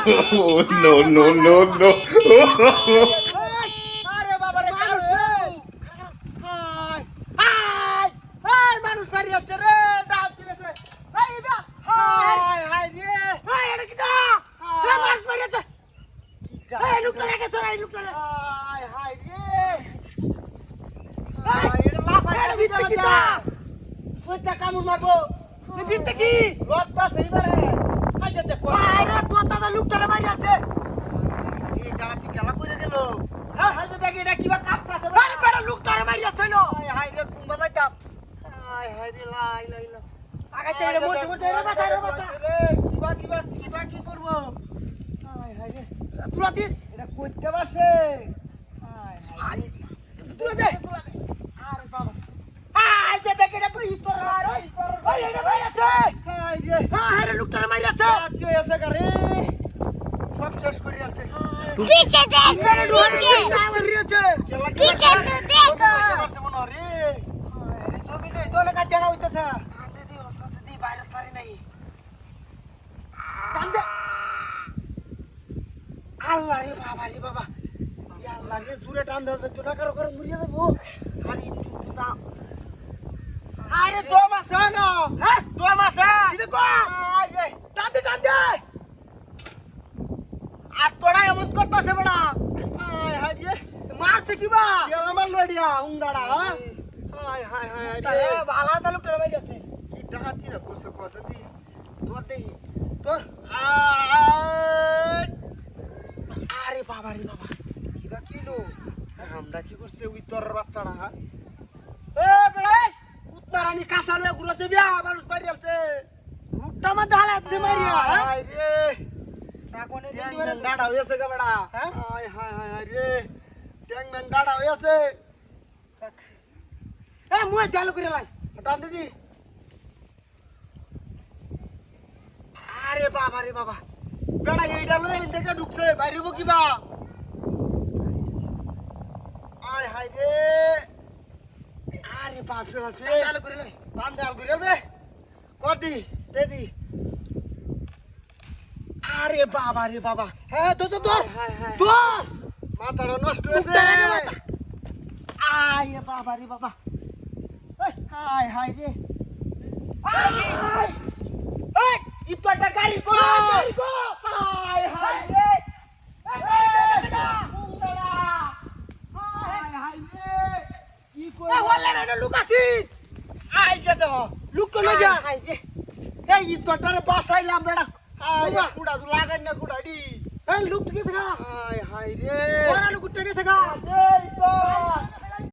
Oh, no, no, no, no. আরে বাবা রে মানুষ রে হাই হাই হাই মানুষ মারি যাচ্ছে রে ডাল দিয়েছে এই বা হাই হাই রে হাই এটা কি দা রে মানুষ মারি যাচ্ছে এই লুকটা রেখে চল এই লুকটা হাই হাই রে হাই এটা লাফাই দিতে কি দা সইতা কামড় মারবো এই বিতে কি রক্ত আছে এবারে হাই দে দেখো আরে তোতা লুকটা মারি যাচ্ছে এই গাটি খেলা কইরে গেল হ্যাঁ হাই দে দেখি এটা কিবা কাটতাছে আরে বড় লুকটারে মারি যাচ্ছে না হাই হাই রে কুম্বা লাইতাম হাই হাই রে লাই লাই লাই আগে চলে মোর রে বাছা রে কিবা কি করব হাই হাই রে তুলা দিস এটা কইতে পারছে হাই হাই তুলা দে আরে বাবা হাই দে দেখি এটা তুই কর হাই এটা ভাই আছে হাই রে হাই রে লুকটারে মারি যাচ্ছে তুই এসে করে সব শেষ করে যাচ্ছে पीछे देख पीछे पीछे तो देखो পারছে মনে রে আরে জমি নেই তোলে কাজ জানা হইতাছে কান্দে দি ওস্তাদ দি বাইরে পারি নাই কান্দে আল্লাহ রে বাবা ইয়া আল্লাহ রে জুরে টান দাও তো না করো মরিয়া দেবো আরে চুটা আরে দো মাস না হ্যাঁ দো মাস দিবে কো আরে টান দে আর তোরা এমন করতেছে বড়া হাই হাই রে মারছে কিবা কেলা মাল লইয়া উংডাড়া হাই হাই হাই রে বালা তালুক রে ভাই যাচ্ছে কি ডাহাতি রে কোসে কোসে দি তোর দেই তোর আরে বাবা রে বাবা কিবা কিলো আমরা কি করছে ওই তোর বাচ্চাটা হ্যাঁ এ বড়াই উত্তরানি কাঁচা লয়ে ঘুরছে বিয়া মানুষ বাড়ি যাচ্ছে রুটটা মা দালাতে মারিয়া হাই রে কোনে দিদিরে ডাড়া হইছে গা বড়া হ্যাঁ হাই হাই হাই রে ট্যাংম্যান ডাড়া হইছে এ মুই চালু করে লাই টান দিদি আরে বাবা রে বাবা বেড়া এইটা লই দেখে ঢুকছে বাইরেব কিবা আই হাই রে আরে বাপ রে বাপ রে চালু করে লাই টান চালু করে বে কর দি দে দি আরে বাবা রে বাবা হ্যাঁ তো মাথাটা নষ্ট হয়েছে আরে বাবা রে বাবা হাই হাই রে এই ইতটা গাড়ি কো হাই হাই রে কি কই ওলা না লুকাছি আই যা তো লুক তো না যা হাই রে এই ইতটারে বাসাইলাম বেড়া আরে কুড়া লাগাই না কুড়া দি এই লুক থেকে থাকা হাই হাই রে ওরা লুক থেকে থাকা এই তো